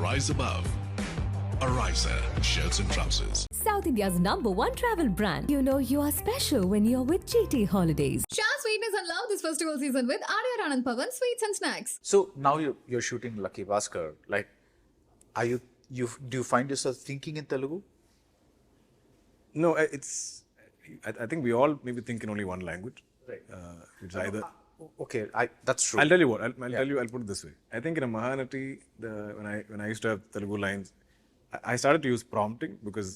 rise above. Ariza shirts and trousers. South India's #1 travel brand. You know you are special when you're with GT Holidays. Share sweetness and love this festival season with Arya Anand Pavan Sweets and Snacks. So now you're shooting Lucky Baskhar. Like, do you find yourself thinking in Telugu? No, I think we all maybe think in only one language. Right. It's either. Okay, that's true. I'll tell you what. I'll put it this way. I think in a Mahanati, when I used to have Telugu lines, I started to use prompting because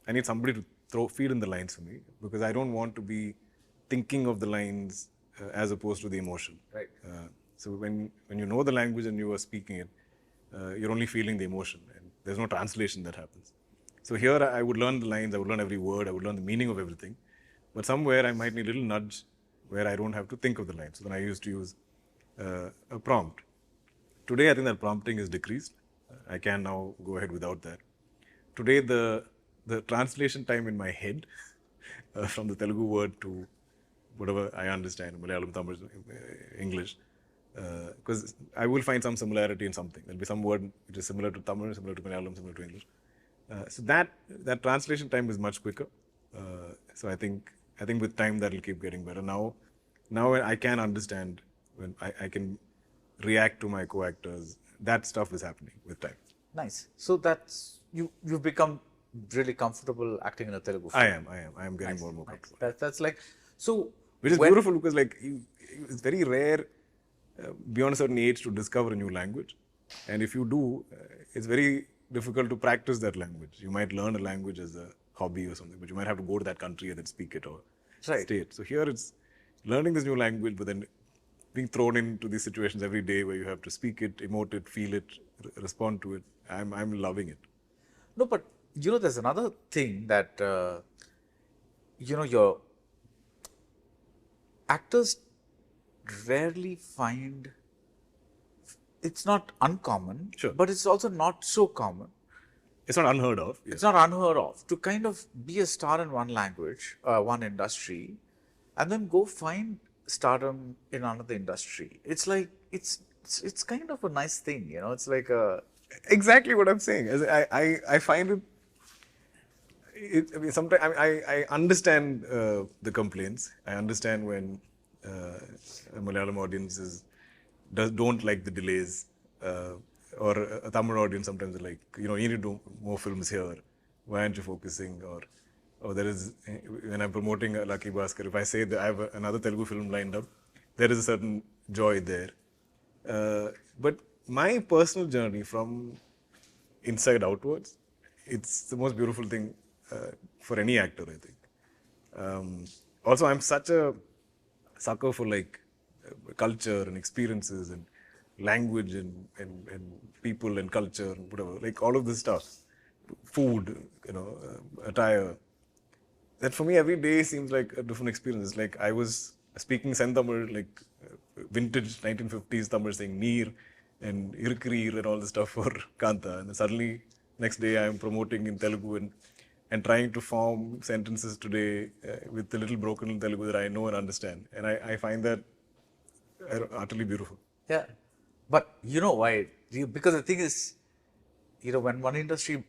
I need somebody to feed in the lines for me, because I don't want to be thinking of the lines as opposed to the emotion. Right. So when you know the language and you are speaking it, you're only feeling the emotion, and there's no translation that happens. So here I would learn the lines, I would learn every word, I would learn the meaning of everything, but somewhere I might need a little nudge where I don't have to think of the lines. So then I used to use a prompt. Today I think that prompting is decreased. I can now go ahead without that. Today the translation time in my head from the Telugu word to whatever I understand, Malayalam, Tamil, English, because I will find some similarity in something. There'll be some word which is similar to Tamil, similar to Malayalam, similar to English. So that translation time is much quicker. So I think with time that will keep getting better. Now I can understand, when I can react to my co-actors. That stuff is happening with time. Nice. So that's you've become really comfortable acting in a Telugu film. I am getting more and more comfortable. That's like, so which is beautiful, because like it's very rare beyond a certain age to discover a new language, and if you do, it's very difficult to practice that language. You might learn a language as a hobby or something, but you might have to go to that country and then speak it or stay it. So here it's learning this new language, but then being thrown into these situations every day where you have to speak it, emote it, feel it, respond to it. I'm loving it. No, but there's another thing that your actors rarely find. It's not uncommon, Sure, but it's also not so common. It's not unheard of. Yes. It's not unheard of to kind of be a star in one language, one industry, and then go find stardom in another industry. It's like it's kind of a nice thing, It's like a Exactly what I'm saying. I find it. I mean, sometimes I understand the complaints. I understand when a Malayalam audiences don't like the delays, or a Tamil audience sometimes are like, you need to do more films here. Why aren't you focusing? Or there is, when I'm promoting Lucky Baskhar, if I say that I have another Telugu film lined up, there is a certain joy there. But my personal journey from inside outwards, it's the most beautiful thing for any actor, I think. Also, I'm such a sucker for like culture and experiences and language and people and culture and whatever, like all of this stuff, food, attire. That for me every day seems like a different experience. It's like I was speaking Tamil, like vintage 1950s Tamil, saying Neer and Irkirir and all this stuff for Kanta, and then suddenly next day I am promoting in Telugu and trying to form sentences today with the little broken Telugu that I know and understand, and I find that utterly beautiful. Yeah, but you know why? Because the thing is, when one industry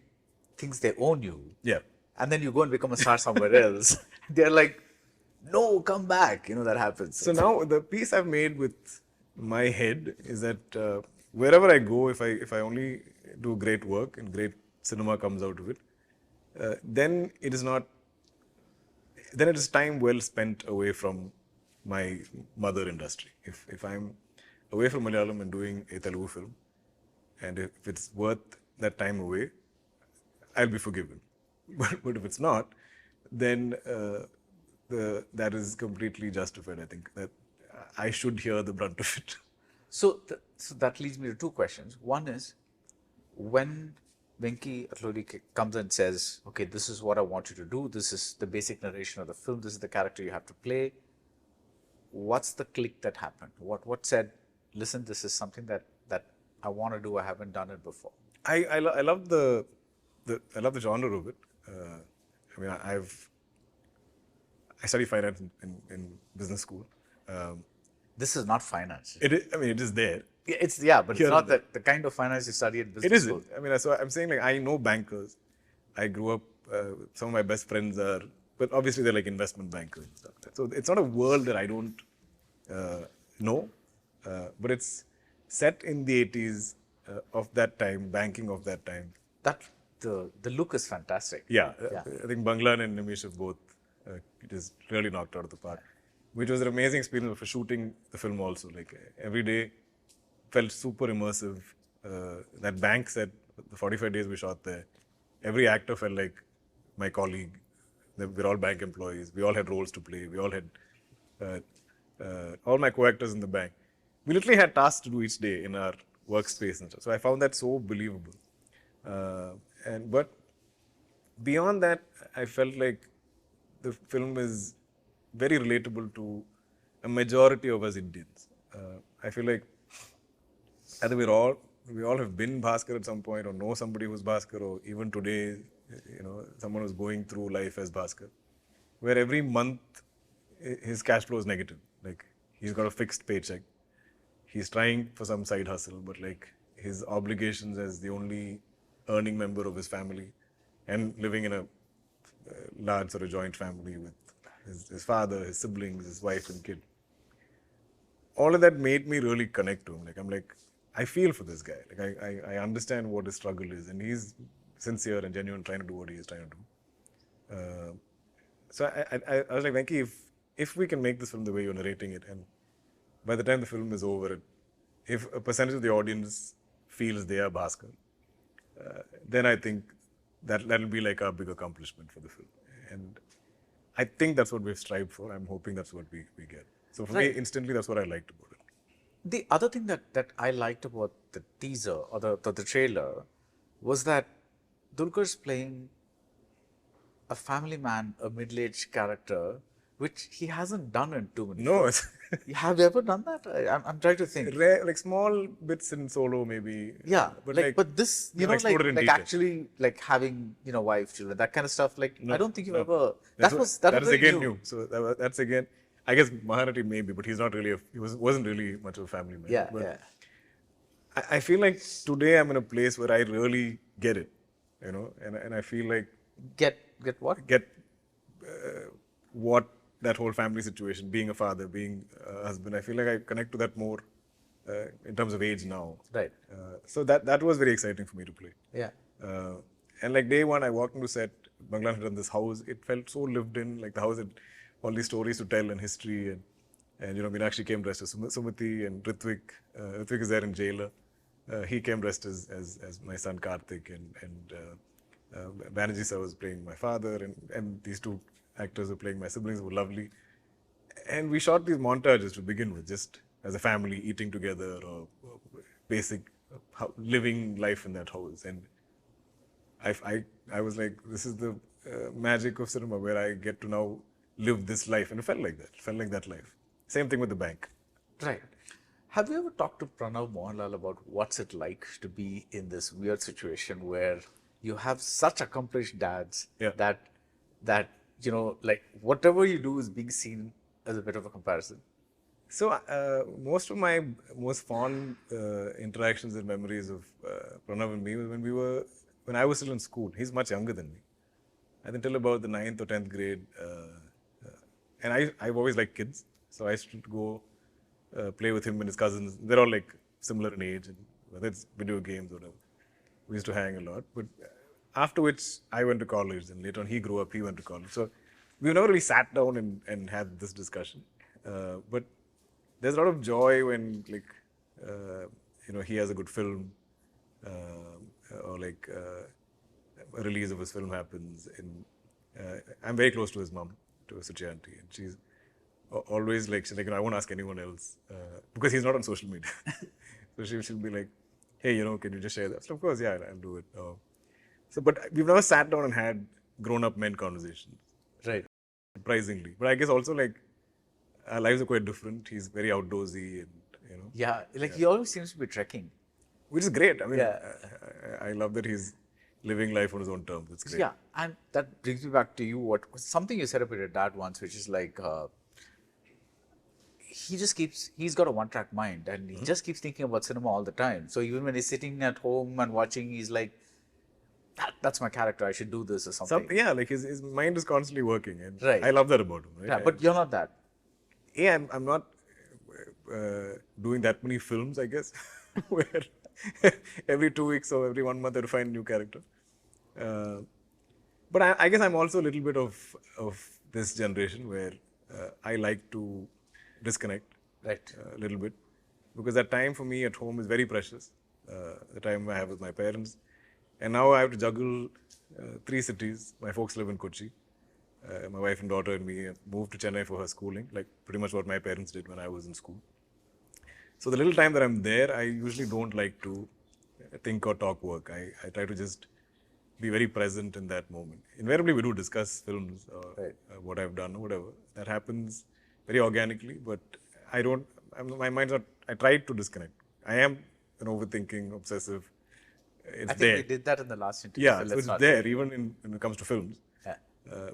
thinks they own you, Yeah. and then you go and become a star somewhere else, they're like, no, come back. That happens. So now the peace I've made with my head is that wherever I go, if I only do great work and great cinema comes out of it, then it is time well spent away from my mother industry. If I'm away from Malayalam and doing a Telugu film, and if it's worth that time away, I'll be forgiven. But if it's not, then that is completely justified. I think that I should hear the brunt of it. So that leads me to two questions. One is, when Venki Atluri comes and says, okay, this is what I want you to do, this is the basic narration of the film, this is the character you have to play, what's the click that happened? What said, listen, this is something that I want to do, I haven't done it before? I love the genre of it. I mean, I studied finance in business school. This is not finance. It is there. But Here it's not and there. the kind of finance you study at business It school. isn't. I mean, so I'm saying like I know bankers. I grew up. Some of my best friends are, but obviously they're like investment bankers and stuff. So it's not a world that I don't know, but it's set in the 80s of that time, banking of that time. That the look is fantastic. Yeah, Yeah. I think Banglan and Nimish have both just really knocked out of the park, which was an amazing experience for shooting the film also. Like every day felt super immersive. That bank set, the 45 days we shot there, every actor felt like my colleague. We're all bank employees. We all had roles to play. We all had all my co-actors in the bank. We literally had tasks to do each day in our workspace and stuff. So I found that so believable. But beyond that, I felt like the film is very relatable to a majority of us Indians. I feel like either we all have been Baskhar at some point, or know somebody who's Baskhar, or even today, someone who's going through life as Baskhar, where every month his cash flow is negative. Like he's got a fixed paycheck. He's trying for some side hustle, but like his obligations as the only earning member of his family, and living in a large sort of joint family with his father, his siblings, his wife and kid. All of that made me really connect to him. Like I'm like, I feel for this guy. Like I understand what his struggle is, and he's sincere and genuine, trying to do what he is trying to do. So I was like, Venki, if we can make this film the way you're narrating it, and by the time the film is over, if a percentage of the audience feels they are Baskhar, then I think that'll be like our big accomplishment for the film. And I think that's what we've strived for. I'm hoping that's what we get. So for me, instantly, that's what I liked about it. The other thing that I liked about the teaser or the trailer was that Dulquer's playing a family man, a middle-aged character, which he hasn't done in too many No, films. Have you ever done that? I'm trying to think. it's rare, like small bits in Solo maybe. Yeah, but this, explored in like detail. actually like having, wife, children, that kind of stuff. Like, I don't think you've ever. That was is very again new. So that's again. I guess Maharati maybe, but he's not really. He wasn't really much of a family man. Yeah, but yeah. I feel like today I'm in a place where I really get it, and I feel like Get what? What that whole family situation, being a father, being a husband, I feel like I connect to that more in terms of age now. Right. So that was very exciting for me to play. Yeah. And like day one, I walked into set. Banglan had done this house. It felt so lived in. Like the house had all these stories to tell and history. And Meenakshi came dressed as Sumati, and Ritvik. Ritvik is there in jailer. He came dressed as my son Karthik, and Banerjee sir was playing my father, and these two actors were playing my siblings, who were lovely. And we shot these montages to begin with, just as a family eating together, or basic living life in that house. And I was like, this is the magic of cinema, where I get to now live this life. And it felt like that. It felt like that life. Same thing with the bank. Right. Have you ever talked to Pranav Mohanlal about what's it like to be in this weird situation where you have such accomplished dads that like whatever you do is being seen as a bit of a comparison? So most of my most fond interactions and memories of Pranav and me was when I was still in school. He's much younger than me. I think till about the 9th or 10th grade. And I've always liked kids. So I used to go play with him and his cousins. They're all like similar in age, and whether it's video games or whatever. We used to hang a lot. But after which I went to college, and later on he grew up, he went to college. So we've never really sat down and had this discussion. But there's a lot of joy when he has a good film, or like a release of his film happens. And I'm very close to his mom, to Suchi auntie, and she's always like, she's like, I won't ask anyone else because he's not on social media. So she'll be like, hey, can you just share that? So of course, yeah, I'll do it. But we've never sat down and had grown-up men conversations. Right. Surprisingly. But I guess also like our lives are quite different. He's very outdoorsy, and Yeah, he always seems to be trekking. which is great. I mean, Yeah. I love that he's living life on his own terms. It's great. Yeah, and that brings me back to you. Something you said about your dad once, which is like he's got a one-track mind, and he just keeps thinking about cinema all the time. So even when he's sitting at home and watching, he's like, that's my character, I should do this or something. Like his mind is constantly working, and Right. I love that about him. Right? Yeah, but you're not that. I'm not doing that many films, I guess, where every 2 weeks or every 1 month I have to find a new character. But I guess I'm also a little bit of this generation where I like to disconnect Right. a little bit, because that time for me at home is very precious. The time I have with my parents, and now I have to juggle 3 cities. My folks live in Kochi. My wife and daughter and me moved to Chennai for her schooling, like pretty much what my parents did when I was in school. So the little time that I'm there, I usually don't like to think or talk work. I try to just be very present in that moment. Invariably, we do discuss films or Right. what I've done or whatever. That happens very organically, but my mind's not, I try to disconnect. I am an overthinking, obsessive. It's I think there. we did that in the last interview. Yeah, so so let's it's not. there even when it comes to films. Yeah.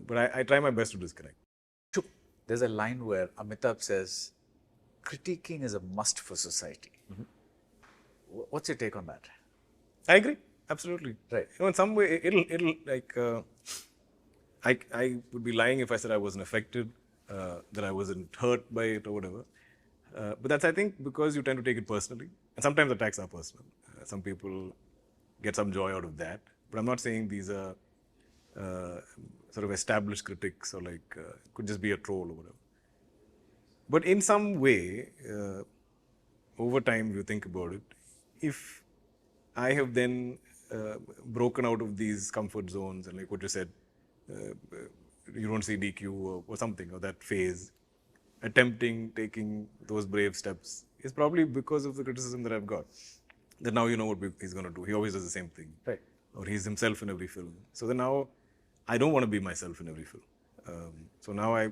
But I try my best to disconnect. There's a line where Amitabh says, critiquing is a must for society. What's your take on that? I agree, absolutely. Right. In some way, it'll like I would be lying if I said I wasn't affected, that I wasn't hurt by it or whatever. But that's, I think, because you tend to take it personally, and sometimes attacks are personal. Some people get some joy out of that, but I'm not saying these are sort of established critics or like could just be a troll or whatever. But in some way, over time, if you think about it, if I have then broken out of these comfort zones and like what you said, you don't see DQ or something, or that phase, taking those brave steps is probably because of the criticism that I've got. That now you know what he's going to do. He always does the same thing. Right. Or he's himself in every film. So then now I don't want to be myself in every film. So now I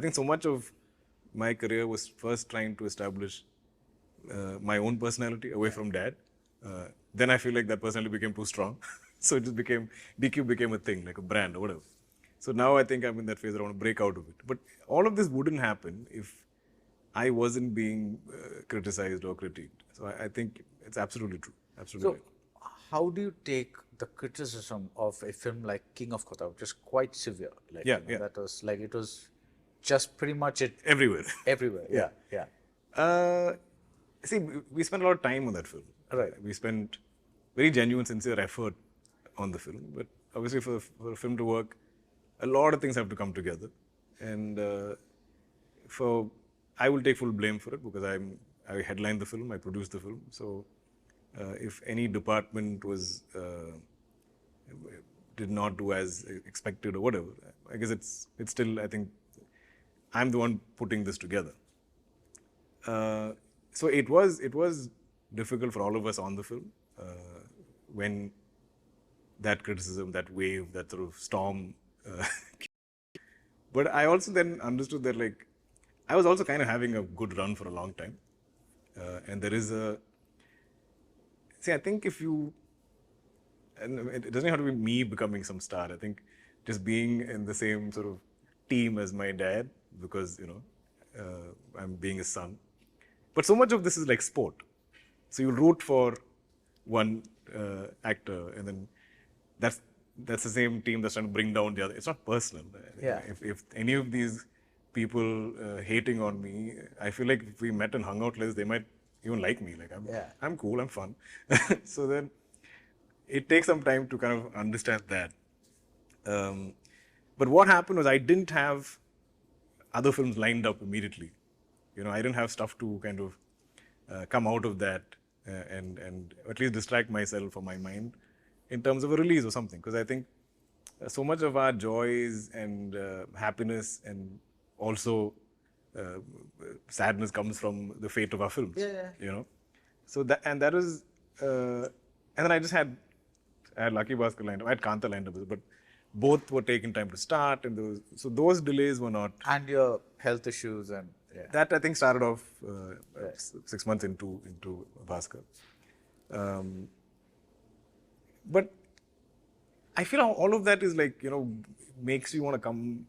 think so much of my career was first trying to establish my own personality away from Dad. Then I feel like that personality became too strong. So it just DQ became a thing, like a brand or whatever. So now I think I'm in that phase where I want to break out of it. But all of this wouldn't happen if I wasn't being criticized or critiqued. So I think it's absolutely true. Absolutely. So, how do you take the criticism of a film like King of Kotha, which is quite severe? Like, Yeah, you know, yeah. That was like, it was just pretty much it Everywhere. everywhere. Yeah, yeah. See, we spent a lot of time on that film. Right. We spent very genuine, sincere effort on the film. But obviously, for a film to work, a lot of things have to come together. And I will take full blame for it because I headlined the film, I produced the film. So if any department did not do as expected or whatever, I guess it's still, I think, I'm the one putting this together. So it was difficult for all of us on the film when that criticism, that wave, that sort of storm. But I also then understood that like I was also kind of having a good run for a long time, and there is I think and it doesn't have to be me becoming some star. I think just being in the same sort of team as my dad, because I'm being his son. But so much of this is like sport. So you root for one actor, and then that's the same team that's trying to bring down the other. It's not personal. Yeah. If any of these people hating on me, I feel like if we met and hung out less, they might even like me. Like I'm cool, I'm fun. So then it takes some time to kind of understand that. But what happened was I didn't have other films lined up immediately. I didn't have stuff to kind of come out of that and at least distract myself or my mind in terms of a release or something. Because I think so much of our joys and happiness and also sadness comes from the fate of our films. Yeah. So that was, and then I had Lucky Baskhar lined up, I had Kanta lined up, but both were taking time to start, and those delays were not. And your health issues and That I think started off 6 months into Baskhar. But I feel all of that is like, makes you want to come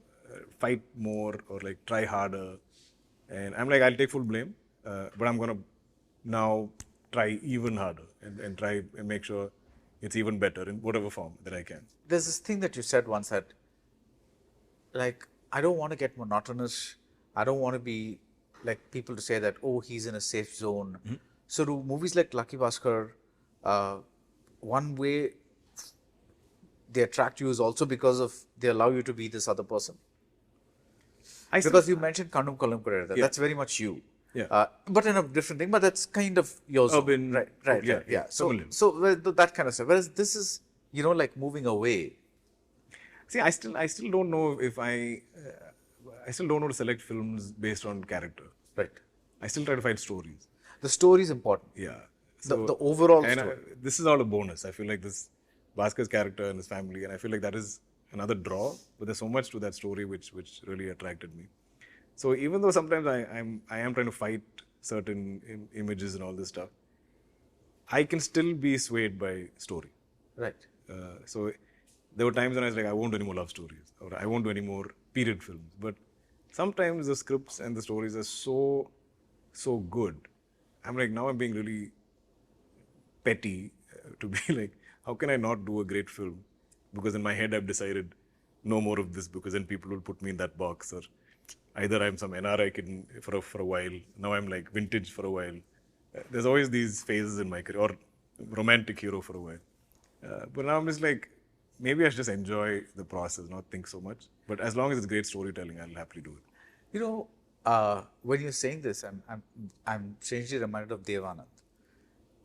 fight more or like try harder. And I'm like, I'll take full blame, but I'm going to now try even harder and try and make sure it's even better in whatever form that I can. There's this thing that you said once that, like, I don't want to get monotonous. I don't want to be like people to say that, oh, he's in a safe zone. So do movies like Lucky Baskhar, one way they attract you is also because of they allow you to be this other person. Because you mentioned Kannum Kollam Kurera, that's very much you. Yeah. But in a different thing, but that's kind of your Urban, zone. Right. So that kind of stuff. Whereas this is, like moving away. See, I still don't know if I still don't know to select films based on character. Right. I still try to find stories. The story is important. Yeah. The overall and story. This is all a bonus. I feel like this Bhaskar's character and his family, and I feel like that is another draw. But there's so much to that story which really attracted me. So even though sometimes I am trying to fight certain images and all this stuff, I can still be swayed by story. Right. So there were times when I was like, I won't do any more love stories, or I won't do any more period films. But sometimes the scripts and the stories are so good. I'm like, now I'm being really petty to be like, how can I not do a great film? Because in my head I've decided no more of this, because then people will put me in that box, or either I'm some NRI kid for a while, now I'm like vintage for a while. There's always these phases in my career, or romantic hero for a while. But now I'm just like, maybe I should just enjoy the process, not think so much. But as long as it's great storytelling, I'll happily do it. When you're saying this, I'm strangely reminded of Dev Anand.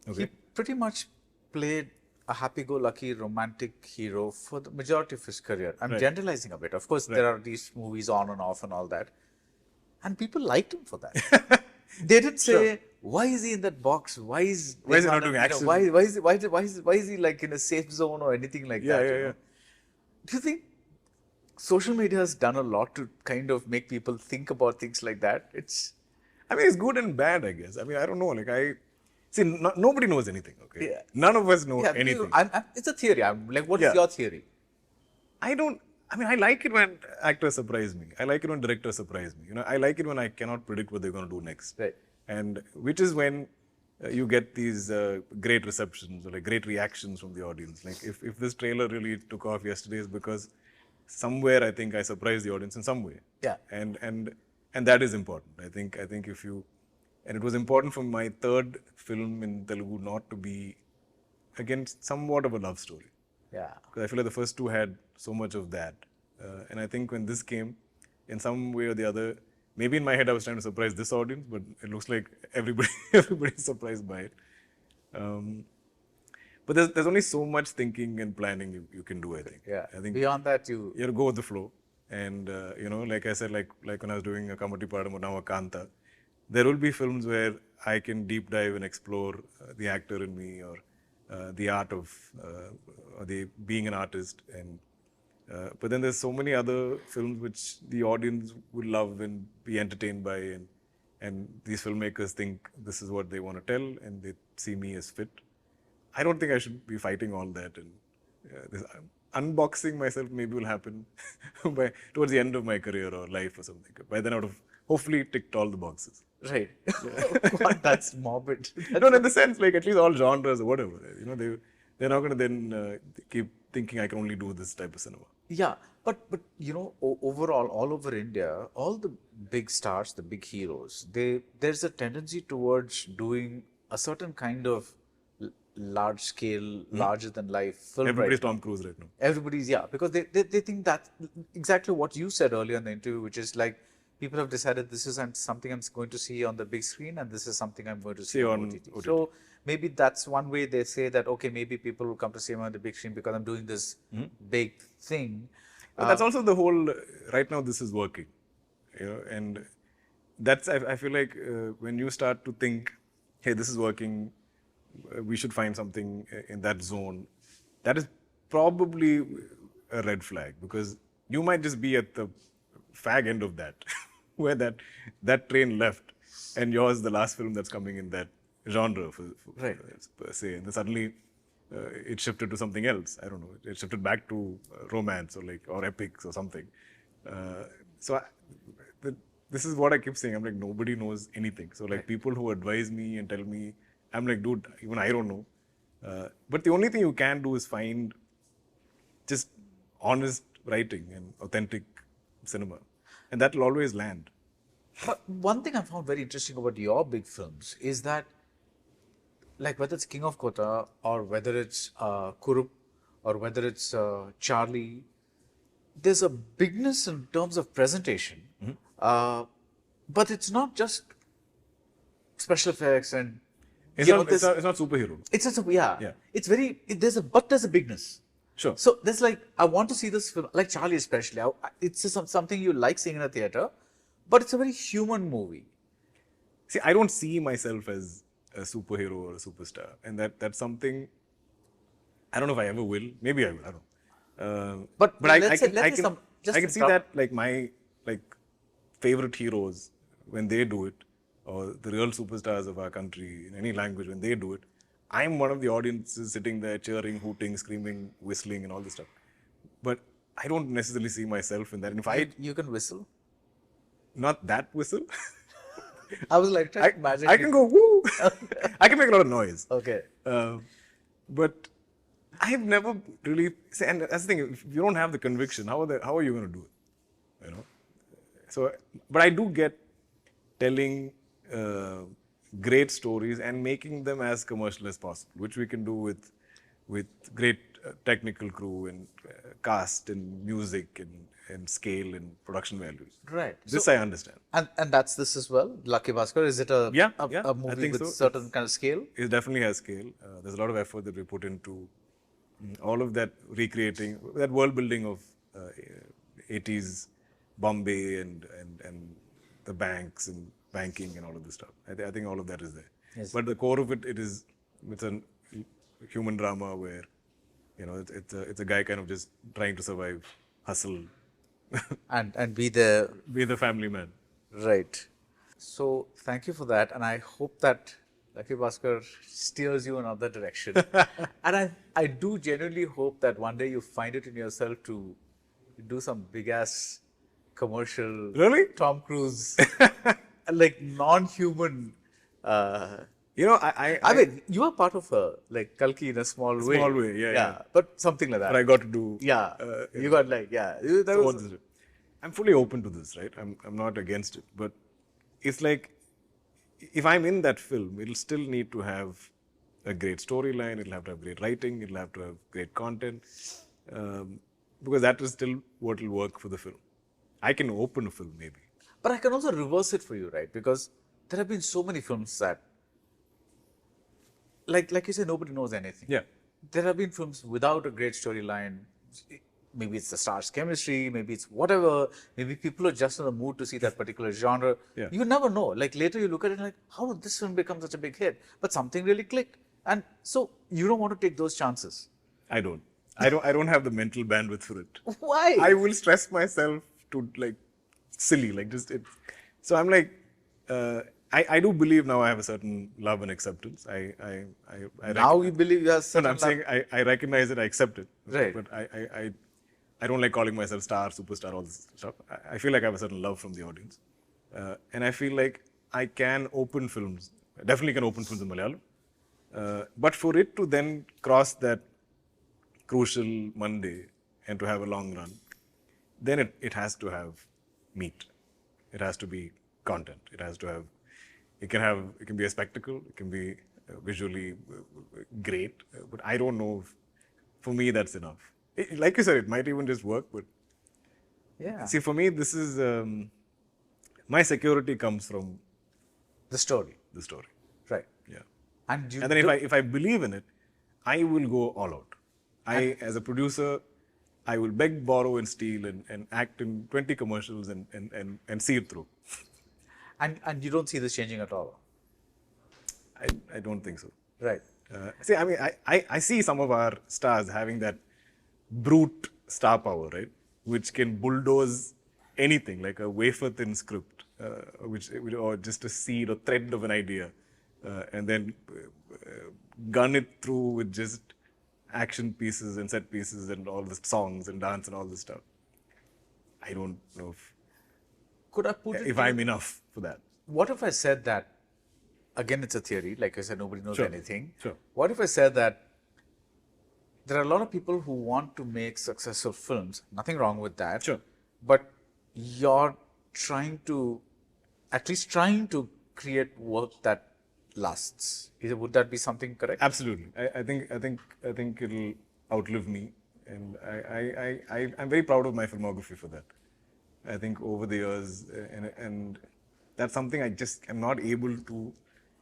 Okay. He pretty much played a happy-go-lucky romantic hero for the majority of his career. I'm generalizing a bit. Of course, there are these movies on and off and all that. And people liked him for that. They didn't say, why is he in that box? Why is he not doing action? Why is he like in a safe zone or anything like that? Yeah. Do you think social media has done a lot to kind of make people think about things like that? It's good and bad, I guess. I don't know. Like nobody knows anything. Okay. Yeah. None of us know anything. It's a theory. I'm like, what is your theory? I like it when actors surprise me. I like it when directors surprise me. I like it when I cannot predict what they're going to do next. Right. And which is when you get these great receptions or like great reactions from the audience. Like if this trailer really took off yesterday, is because somewhere I think I surprised the audience in some way. Yeah. And that is important. I think if you, and it was important for my third film in Telugu not to be, again, somewhat of a love story. Yeah. Because I feel like the first two had so much of that. And I think when this came, in some way or the other, maybe in my head I was trying to surprise this audience, but it looks like everybody's surprised by it. But there's only so much thinking and planning you can do, I think. Yeah. I think beyond that, you have to go with the flow. And, like I said, like when I was doing a Kamati Padam or now a Kanta, there will be films where I can deep dive and explore the actor in me, or the art of or the being an artist. And but then there's so many other films which the audience would love and be entertained by, and these filmmakers think this is what they want to tell, and they see me as fit. I don't think I should be fighting all that, and this unboxing myself maybe will happen towards the end of my career or life or something. By then I would have hopefully ticked all the boxes. Right. God, that's morbid. No, in the sense, like at least all genres or whatever. They're not going to then keep thinking I can only do this type of cinema. Yeah, but overall, all over India, all the big stars, the big heroes, there's a tendency towards doing a certain kind of large scale, larger than life film. Everybody's Tom Cruise right now. Everybody's, because they think that exactly what you said earlier in the interview, which is like, people have decided this is something I'm going to see on the big screen, and this is something I'm going to see on OTT. So maybe that's one way they say that, okay, maybe people will come to see me on the big screen because I'm doing this big thing. But that's also the whole, right now this is working. And that's, I feel like when you start to think, hey, this is working, we should find something in that zone, that is probably a red flag, because you might just be at the fag end of that, where that train left, and yours is the last film that's coming in that genre, per se. And then suddenly it shifted to something else. I don't know. It shifted back to romance or epics or something. So this is what I keep saying. I'm like, nobody knows anything. So like people who advise me and tell me, I'm like, dude, even I don't know. But the only thing you can do is find just honest writing and authentic cinema. And that will always land. But one thing I found very interesting about your big films is that, like whether it's King of Kota or whether it's Kurup or whether it's Charlie, there's a bigness in terms of presentation. But it's not just special effects and It's not superhero. It's just It's very there's a bigness. Sure. So there's like, I want to see this film, like Charlie especially. It's just something you like seeing in a theater, but it's a very human movie. See, I don't see myself as a superhero or a superstar, and that's something. I don't know if I ever will. Maybe I will. I don't know. But I can see that like my favorite heroes, when they do it, or the real superstars of our country in any language, when they do it, I'm one of the audiences sitting there cheering, hooting, screaming, whistling, and all this stuff. But I don't necessarily see myself in that. And if you can whistle. Not that whistle. I was like, trying to imagine. I can go woo. I can make a lot of noise. Okay. But I've never really. See, and that's the thing. If you don't have the conviction, how are you going to do it? You know. So, but I do get telling great stories and making them as commercial as possible, which we can do with great technical crew and cast and music and scale and production values. Right. This I understand. And that's this as well. Lucky Baskhar, is it a movie with certain kind of scale? It definitely has scale. There's a lot of effort that we put into all of that, recreating that world building of 80s Bombay and the banks and banking and all of this stuff. I think all of that is there. Yes. But the core of it's a human drama where, you know, it's a guy kind of just trying to survive, hustle, and be the family man. Right. So thank you for that, and I hope that Lucky Baskhar steers you in another direction. And I do genuinely hope that one day you find it in yourself to do some big ass commercial. Really? Tom Cruise, like non-human. You know, I mean, you are part of like Kalki in a small way. Small way, yeah. But something like that. But I got to do. You got like, I'm fully open to this, right? I'm not against it, but it's like, if I'm in that film, it'll still need to have a great storyline. It'll have to have great writing. It'll have to have great content, because that is still what will work for the film. I can open a film maybe, but I can also reverse it for you, right? Because there have been so many films that, like you said, nobody knows anything. Yeah. There have been films without a great storyline. Maybe it's the stars' chemistry, maybe it's whatever, maybe people are just in the mood to see that particular genre. Yeah. You never know. Like later you look at it like, how did this film become such a big hit? But something really clicked. And so you don't want to take those chances. I don't have the mental bandwidth for it. Why? I will stress myself to like silly, like just it. So I'm like, I do believe now I have a certain love and acceptance. Now you believe you have certain No, I'm saying I recognize it, I accept it. Right. But I don't like calling myself star, superstar, all this stuff. I feel like I have a certain love from the audience. And I feel like I can open films, definitely can open films in Malayalam. But for it to then cross that crucial Monday and to have a long run, then it has to have meat. It has to be content. It has to have, it can be a spectacle. It can be visually great. But I don't know if, for me, that's enough. Like you said, it might even just work, but see, for me, this is, my security comes from the story. The story. Right. Yeah. And then if I believe in it, I will go all out. As a producer, I will beg, borrow, and steal and act in 20 commercials and see it through. And you don't see this changing at all? I don't think so. Right. See, I mean, I see some of our stars having that brute star power, right? Which can bulldoze anything, like a wafer-thin script, or just a seed or thread of an idea, and then gun it through with just action pieces and set pieces and all the songs and dance and all this stuff. I don't know if could I put it? if I'm enough for that. What if I said that? Again, it's a theory. Like I said, nobody knows Sure. anything. Sure. What if I said that there are a lot of people who want to make successful films? Nothing wrong with that. Sure. But you're at least trying to create work that lasts. Would that be something correct? Absolutely. I think it'll outlive me, and I'm very proud of my filmography for that. I think over the years, and that's something I just am not able to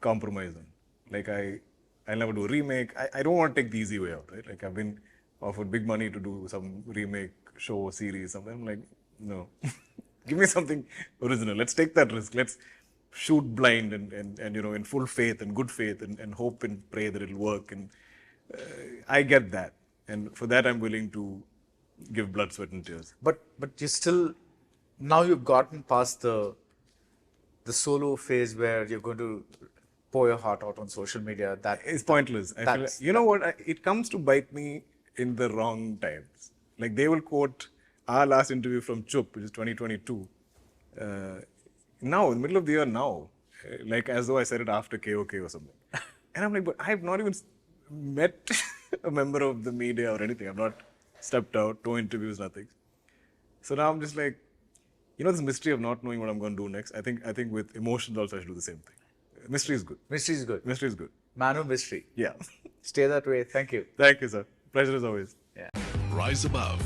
compromise on. Like I'll never do a remake. I don't want to take the easy way out, right? Like I've been offered big money to do some remake show, series, something. I'm like, no, give me something original. Let's take that risk. Let's shoot blind and in full faith and good faith and hope and pray that it'll work. And I get that, and for that I'm willing to give blood, sweat, and tears. But you still, now you've gotten past the solo phase where you're going to pour your heart out on social media. That It's pointless. I feel like, you know what? It comes to bite me in the wrong times. Like they will quote our last interview from Chup, which is 2022. Now, in the middle of the year now, like as though I said it after KOK or something. And I'm like, but I've not even met a member of the media or anything. I've not stepped out, no interviews, nothing. So now I'm just like, this mystery of not knowing what I'm going to do next. I think with emotions also I should do the same thing. Mystery is good. mystery is good. Mystery is good. Man of mystery. Yeah. Stay that way. Thank you. Thank you, sir. Pleasure as always. Rise above.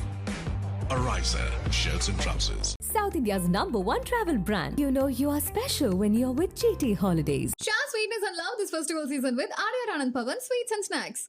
Ariza Shirts and Trousers. South India's #1 travel brand. You know you are special when you're with GT Holidays. Share sweetness and love this festival season with Arya Anand Pavan Sweets and Snacks.